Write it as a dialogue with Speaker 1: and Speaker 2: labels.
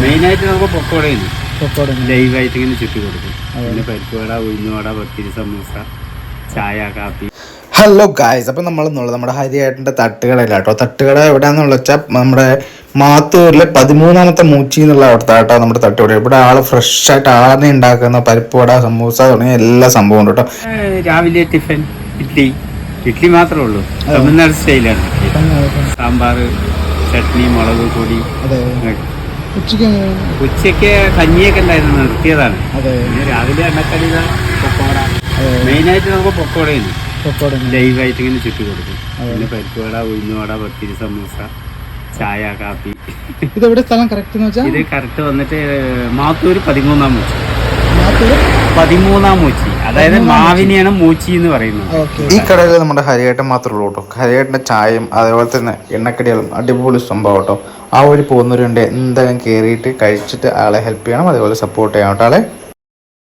Speaker 1: മെയിനായിട്ട് നമുക്ക് പൊക്കോടയാണ് ലൈവായിട്ട് ഇങ്ങനെ ചുറ്റി കൊടുക്കും. പിന്നെ പരിപ്പുവട, ഉഴുന്നുവട, പത്തിരി, സമൂസ, ചായ, കാപ്പി.
Speaker 2: ഹലോ ഗായ്സ്, അപ്പം നമ്മളെന്നുള്ളത് നമ്മുടെ ഹരിയേട്ടൻ്റെ തട്ടുകടയില്ല കേട്ടോ. തട്ടുകട എവിടെയാണെന്നുള്ള വെച്ചാൽ നമ്മുടെ മാത്തൂരിലെ 13ാമത്തെ മൂച്ചി എന്നുള്ള അവിടുത്തെ കേട്ടോ നമ്മുടെ തട്ടുകട. ഇവിടെ ആൾ ഫ്രഷായിട്ട് ആദ്യം ഉണ്ടാക്കുന്ന പരിപ്പുവട, സമൂസ തുടങ്ങിയ എല്ലാ സംഭവം ഉണ്ട് കേട്ടോ.
Speaker 1: രാവിലെ ടിഫിൻ ഇഡ്ഡലി മാത്രമേ ഉള്ളൂ. തമിഴ്നാട് സ്റ്റൈലാണ്. സാമ്പാർ, ചട്നി, മുളക് പൊടി. ഉച്ചയ്ക്ക് കഞ്ഞിയൊക്കെ ഉണ്ടായിരുന്നു, നിർത്തിയതാണ്. രാവിലെ എണ്ണക്കടി, പൊക്കോട. മെയിനായിട്ട് നമുക്ക് പൊക്കോടയാണ് ലൈവായിട്ട് ഇങ്ങനെ ചുറ്റി കൊടുക്കും. പിന്നെ പരിപ്പുവട, ഉഴുന്നുവട, പത്തിരി, സമൂസ, ചായ, കാപ്പി.
Speaker 2: ഇതെവിടെ സ്ഥലം കറക്റ്റ്?
Speaker 1: ഇത് കറക്റ്റ് വന്നിട്ട് മാത്തൂര് 13ാം മൂച്ചി. 13ാം മൂച്ചി, അതായത് മാവിനെയാണ് മൂച്ചി എന്ന് പറയുന്നത്.
Speaker 2: ഈ കടയിൽ നമ്മുടെ ഹരിയേട്ടൻ മാത്രമേ ഉള്ളൂ കേട്ടോ. ഹരിയേട്ടൻ്റെ ചായയും അതേപോലെ തന്നെ എണ്ണക്കടികളും അടിപൊളി സംഭവം കേട്ടോ. ആ വഴി പോകുന്നവരുണ്ട്, എന്തായാലും കയറിയിട്ട് കഴിച്ചിട്ട് ആളെ ഹെൽപ്പ് ചെയ്യണം, അതേപോലെ സപ്പോർട്ട് ചെയ്യണം കേട്ടോ ആളെ.